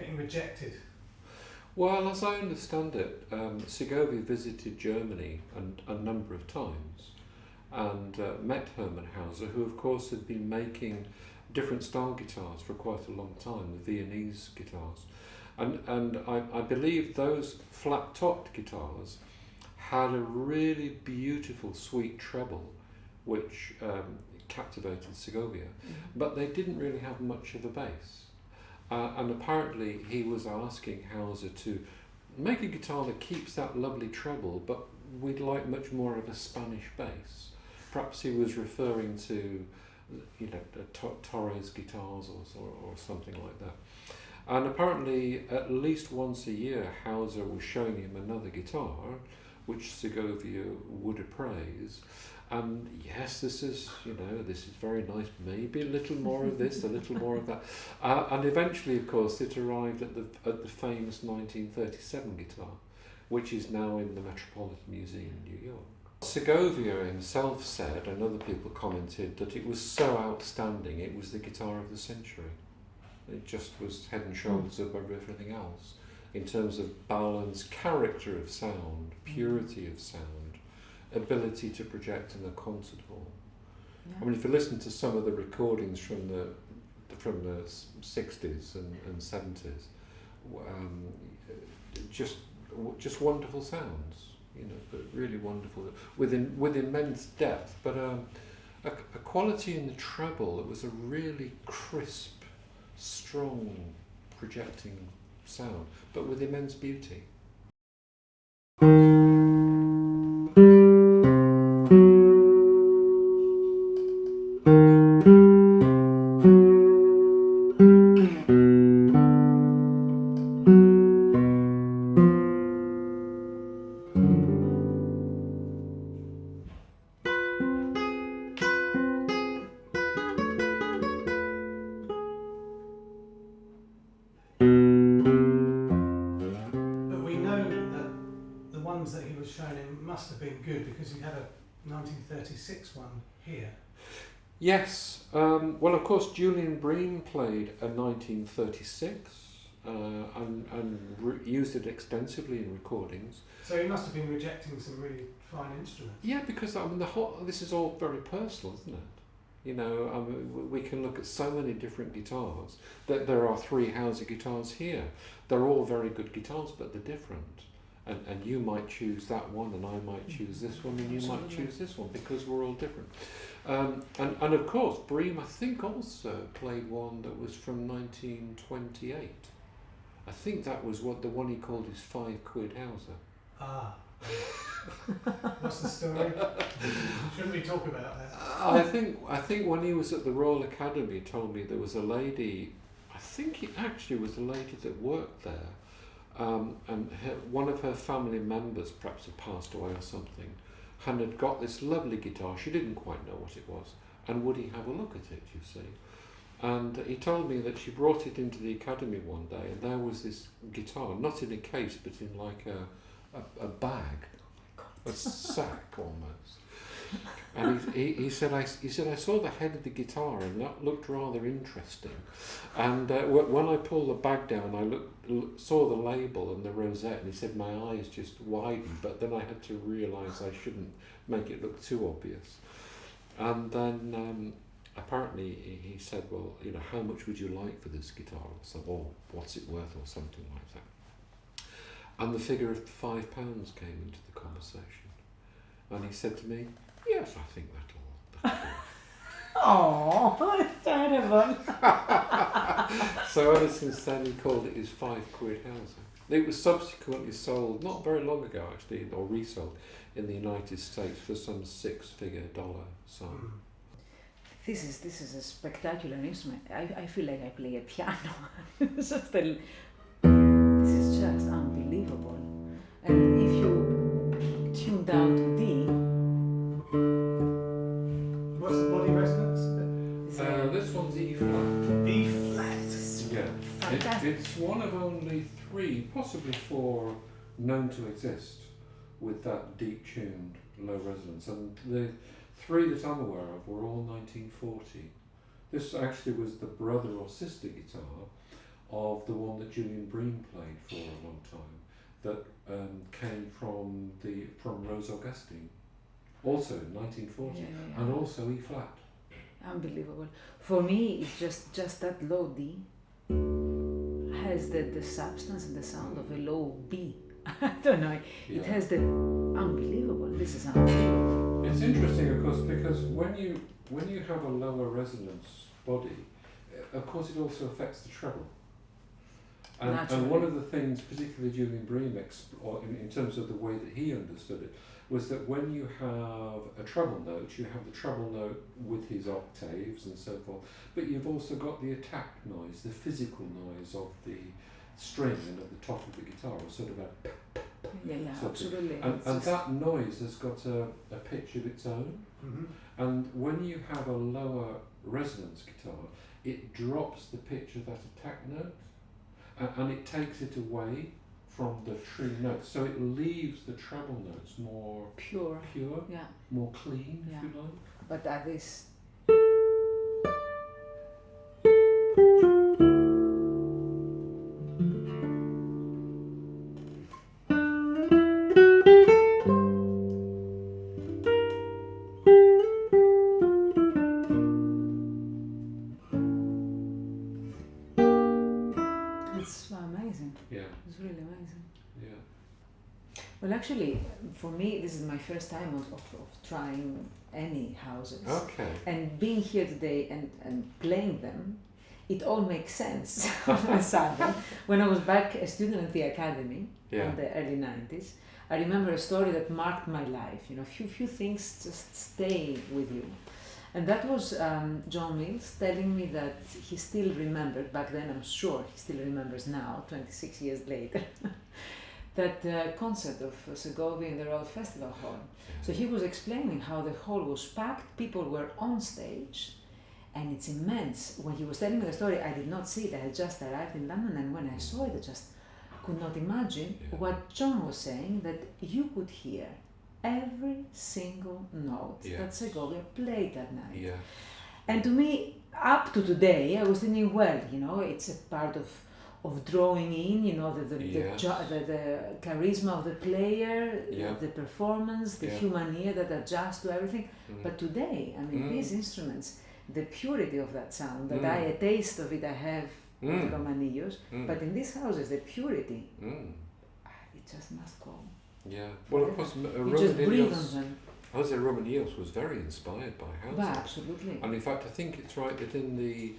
getting rejected? Well, as I understand it, Segovia visited Germany a number of times and met Hermann Hauser, who of course had been making different style guitars for quite a long time, the Viennese guitars. And I believe those flat-topped guitars had a really beautiful sweet treble which captivated Segovia, but they didn't really have much of a bass. And apparently he was asking Hauser to make a guitar that keeps that lovely treble, but we'd like much more of a Spanish bass. Perhaps he was referring to, you know, Torres guitars or something like that. And apparently at least once a year Hauser was showing him another guitar which Segovia would appraise. And yes, this is very nice, maybe a little more of this, a little more of that. And eventually, of course, it arrived at the famous 1937 guitar, which is now in the Metropolitan Museum in New York. Segovia himself said, and other people commented, that it was so outstanding, it was the guitar of the century. It just was head and shoulders above everything else in terms of balance, character of sound, purity of sound, ability to project in a concert hall. Yeah. I mean, if you listen to some of the recordings from the 60s and 70s, just wonderful sounds, you know, but really wonderful, with immense depth, but a quality in the treble that was a really crisp, strong, projecting sound, but with immense beauty. That he was showing him must have been good, because he had a 1936 one here. Yes, well, of course, Julian Bream played a 1936 and used it extensively in recordings. So he must have been rejecting some really fine instruments. Yeah, because I mean, this is all very personal, isn't it? You know, we can look at so many different guitars. There are 3 Hauser guitars here. They're all very good guitars, but they're different. And you might choose that one, and I might choose this one, and you might choose this one, because we're all different. And of course, Bream, I think, also played one that was from 1928. I think that was the one he called his 5-quid Hauser. Ah. What's the story? Shouldn't we talk about that? I think when he was at the Royal Academy, he told me there was a lady, I think it actually was a lady that worked there, and one of her family members perhaps had passed away or something, and had got this lovely guitar. She didn't quite know what it was, and would he have a look at it, you see? And he told me that she brought it into the academy one day, and there was this guitar, not in a case, but in like a bag, a sack almost. And he said I saw the head of the guitar, and that looked rather interesting. And when I pulled the bag down, I saw the label and the rosette, and he said my eyes just widened. But then I had to realise I shouldn't make it look too obvious. And then apparently he said, well, you know, how much would you like for this guitar? Or what's it worth, or something like that. And the figure of £5 came into the conversation, and he said to me, yes, I think that'll do. Oh, that's terrible. So ever since then he called it his 5-quid Hauser. It was subsequently sold, not very long ago actually, or resold in the United States for some $6-figure sum. This is a spectacular instrument. I feel like I play a piano. This is just unbelievable. And if you tune down to D, what's the body resonance? This one's E flat. E flat. Yeah. It's one of only 3, possibly 4, known to exist with that deep tuned low resonance. And the 3 that I'm aware of were all 1940. This actually was the brother or sister guitar of the one that Julian Bream played for a long time, that came from Rose Augustine, also in 1940, and also E flat. Unbelievable. For me, it's just that low D has the substance and the sound of a low B. I don't know. It has the unbelievable. This is unbelievable. It's interesting, of course, because when you have a lower resonance body, of course, it also affects the treble. And one of the things, particularly Julian Bream, in terms of the way that he understood it, was that when you have a treble note, you have the treble note with his octaves and so forth, but you've also got the attack noise, the physical noise of the string and at the top of the guitar, or sort of a absolutely. And that noise has got a pitch of its own. Mm-hmm. And when you have a lower resonance guitar, it drops the pitch of that attack note, and it takes it away from the true notes. So it leaves the treble notes more pure, more clean, if you like. But that is. It's amazing. Yeah. It's really amazing. Yeah. Well, actually, for me, this is my first time of trying any houses. Okay. And being here today and playing them, it all makes sense all of a sudden. When I was back a student at the academy in the early 90s, I remember a story that marked my life. You know, few things just stay with you. And that was John Mills telling me that he still remembered, back then I'm sure he still remembers now, 26 years later, that concert of Segovia in the Royal Festival Hall. So he was explaining how the hall was packed, people were on stage, and it's immense. When he was telling me the story, I did not see it. I had just arrived in London, and when I saw it, I just could not imagine what John was saying, that you could hear every single note that Segovia played that night. Yeah. And to me, up to today, I was thinking, well, you know, it's a part of drawing in, you know, the charisma of the player, the performance, the human ear that adjusts to everything. But today, I mean, these instruments, the purity of that sound, that a taste of it I have with the Romanillos, but in these houses, the purity, it just must go. Yeah. Well, of course, Jose Romanillos was very inspired by Hauser. Well, absolutely. And in fact, I think it's right that in the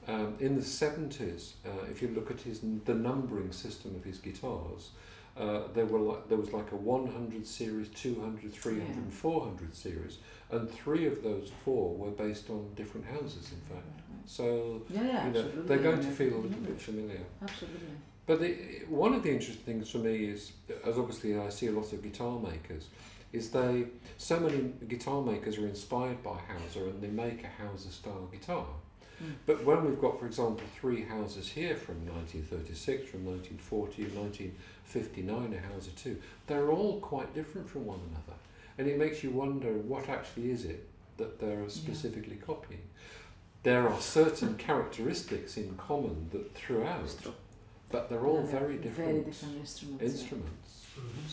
70s, if you look at the numbering system of his guitars, there was like a 100 series, 200, 300, and 400 series, and 3 of those 4 were based on different houses. In fact, so you know, they're going to feel a little bit familiar. Absolutely. But one of the interesting things for me is, as obviously I see a lot of guitar makers, is so many guitar makers are inspired by Hauser and they make a Hauser style guitar. But when we've got, for example, 3 Hausers here from 1936, from 1940, 1959, a Hauser too, they're all quite different from one another. And it makes you wonder, what actually is it that they're specifically copying? There are certain characteristics in common that throughout, but they're all very different instruments.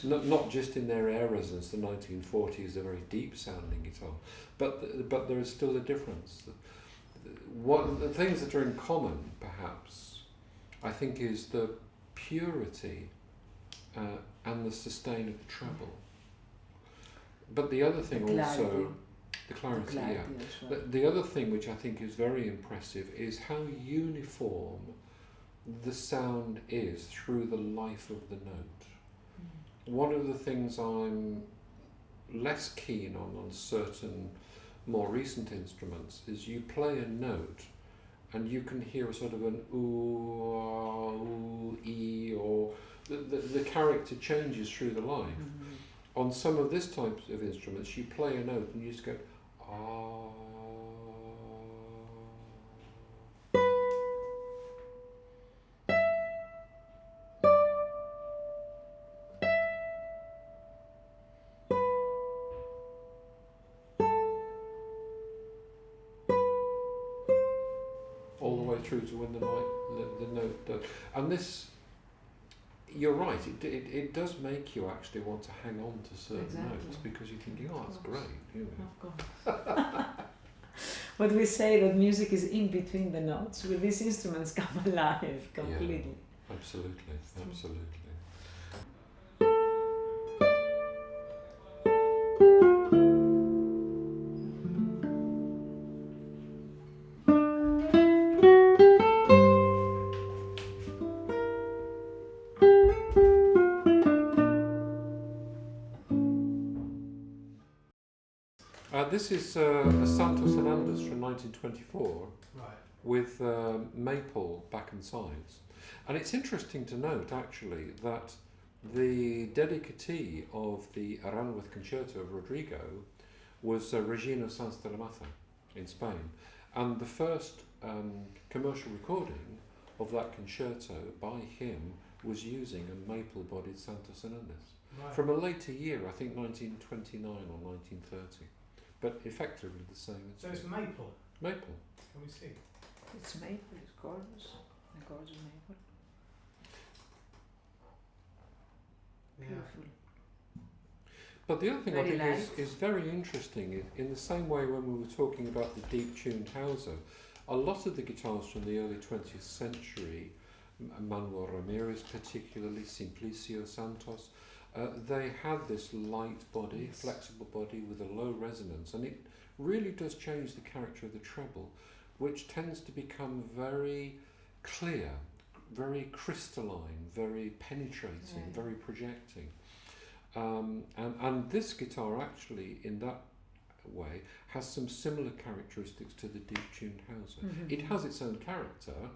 Not just in their air resonance, the 1940s, a very deep sounding guitar, but there is still a difference. The things that are in common, perhaps, I think, is the purity and the sustain of the treble. But the other thing the clarity, the other thing which I think is very impressive is how uniform the sound is through the life of the note. One of the things I'm less keen on certain more recent instruments is you play a note and you can hear a sort of an ooh, e, or the character changes through the life. On some of this type of instruments, you play a note and you just go, ah. through to when the note does. And this, you're right, it does make you actually want to hang on to certain notes because you're thinking, oh, that's great. You know. Of course. But we say that music is in between the notes. With these instruments come alive completely. Yeah, absolutely. This is a Santos Hernandez from 1924 with maple back and sides. And it's interesting to note actually that the dedicatee of the Aranjuez Concerto of Rodrigo was Regino Sanz de la Maza in Spain. And the first commercial recording of that concerto by him was using a maple-bodied Santos Hernandez. From a later year, I think 1929 or 1930. But effectively the same. So it's maple? Maple. Can we see? It's maple, it's gorgeous. A gorgeous maple. Yeah. Beautiful. But the other thing Very I think is very interesting, in the same way when we were talking about the deep-tuned Hauser, a lot of the guitars from the early 20th century, Manuel Ramirez particularly, Simplicio Santos, they had this light body, flexible body with a low resonance, and it really does change the character of the treble, which tends to become very clear, very crystalline, very penetrating, very projecting. And this guitar actually, in that way, has some similar characteristics to the deep-tuned Hauser. Mm-hmm. It has its own character,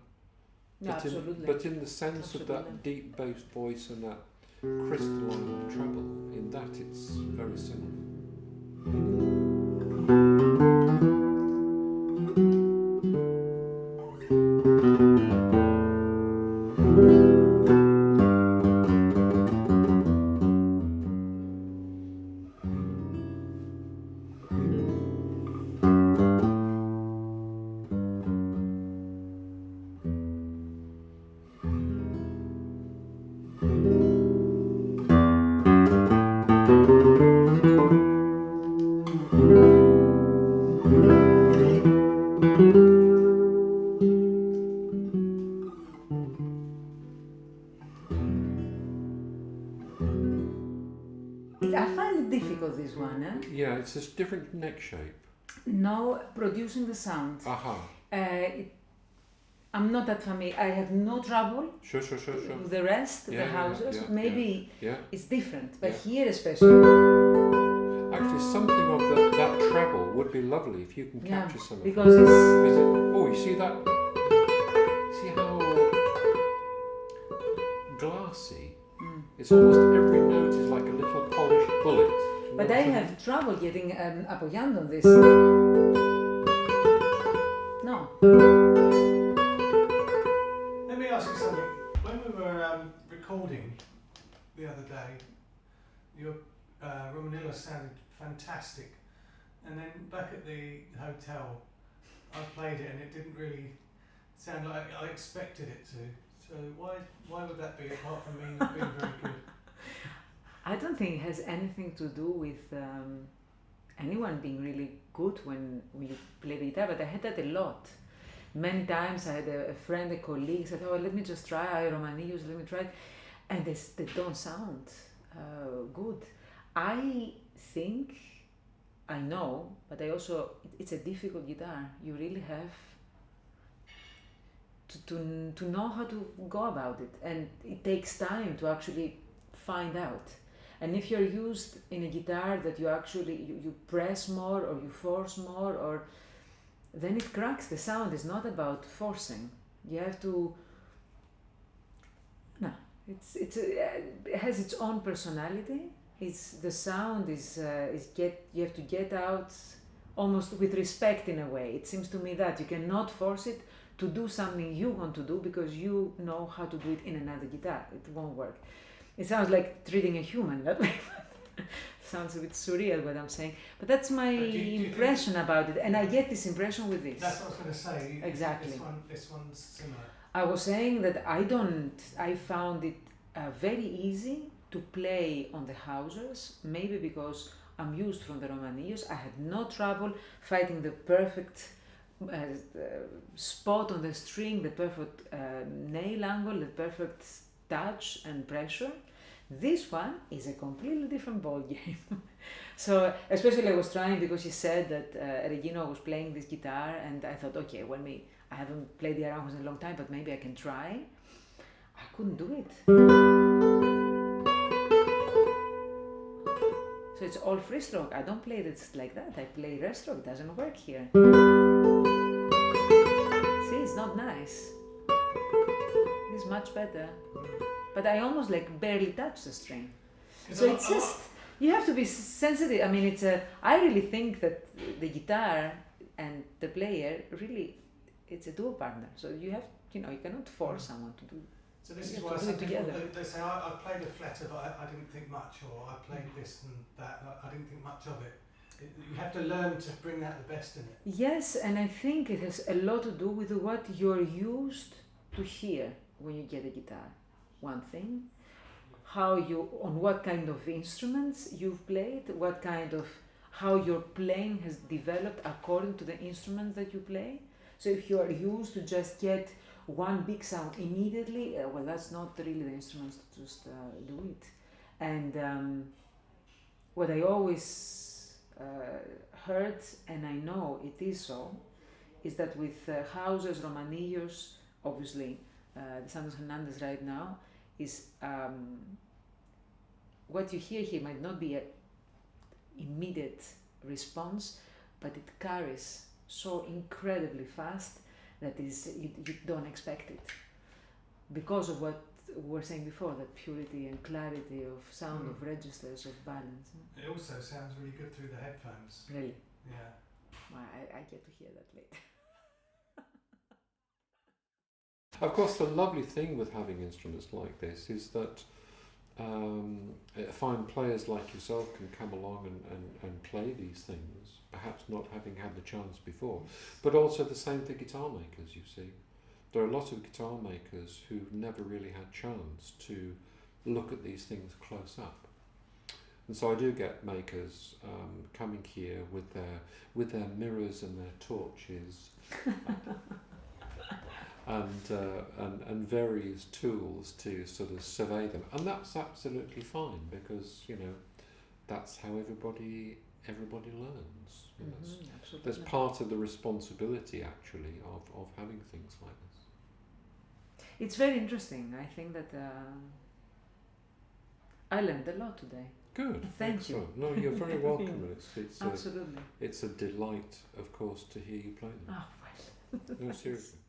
No, absolutely. but in the sense of that deep bass voice and that crystalline treble, in that it's very similar. I find it difficult, this one. Yeah, it's a different neck shape. No, producing the sound. I'm not that familiar. I have no trouble. Sure. With the rest, the Hausers, maybe it's different, but here especially. Actually, something of that treble would be lovely if you can capture some of it. Because it's... Oh, you see that? See how glassy? It's almost every note is like a little polished bullet. But I have trouble getting apoyando on this. No. Let me ask you something. When we were recording the other day, your Romanilla sounded fantastic, and then back at the hotel, I played it and it didn't really sound like I expected it to. So why would that be, apart from me not being very good? I don't think it has anything to do with anyone being really good when you play the guitar, but I had that a lot. Many times I had a friend, a colleague said, oh, let me just try Romanillos, let me try it. And they don't sound good. I think, I know, but I also, it's a difficult guitar. You really have to know how to go about it, and it takes time to actually find out. And if you're used in a guitar that you actually you press more or you force more, or then it cracks. The sound is not about forcing. You have to. No, it has its own personality. The sound is you have to get out almost with respect in a way. It seems to me that you cannot force it to do something you want to do because you know how to do it in another guitar. It won't work. It sounds like treating a human that way. sounds a bit surreal what I'm saying, but that's my Do you impression about it, and I get this impression with this. That's what I was going to say. Exactly. This one's similar. I was saying that I found it very easy to play on the Hausers, maybe because I'm used from the Romanillos. I had no trouble fighting the perfect spot on the string, the perfect nail angle, the perfect touch and pressure. This one is a completely different ball game. So especially I was trying because he said that Regino was playing this guitar, and I thought, okay, well, I haven't played the Aranjos in a long time, but maybe I can try. I couldn't do it. So it's all free stroke. I don't play it like that. I play rest stroke. It doesn't work here. See, it's not nice. It's much better. But I almost like barely touch the string. So it's just, you have to be sensitive. I mean, I really think that the guitar and the player really, it's a duo partner. So you have, you cannot force someone to do. So this is why some people, they say, I played a flatter, but I didn't think much, or I played this and that, I didn't think much of it. You have to learn to bring out the best in it. Yes, and I think it has a lot to do with what you're used to hear when you get a guitar. One thing, on what kind of instruments you've played, how your playing has developed according to the instruments that you play. So if you are used to just get one big sound immediately, well, that's not really the instruments to just do it. And what I always heard, and I know it is so, is that with Hausers, Romanillos, obviously the Santos Hernandez right now, is what you hear here might not be an immediate response, but it carries so incredibly fast that you don't expect it, because of what we were saying before, that purity and clarity of sound, of registers, of balance. It also sounds really good through the headphones. Really? Yeah. Well, I get to hear that later. Of course, the lovely thing with having instruments like this is that fine players like yourself can come along and play these things, perhaps not having had the chance before. But also the same for guitar makers, you see. There are a lot of guitar makers who've never really had chance to look at these things close up. And so I do get makers coming here with their mirrors and their torches and various tools to sort of survey them, and that's absolutely fine, because that's how everybody learns. That's part of the responsibility actually of having things like this. It's very interesting. I think that I learned a lot today. Good. Thank you. No, you're very welcome. It's absolutely. It's a delight, of course, to hear you play them. Oh, well. No, seriously.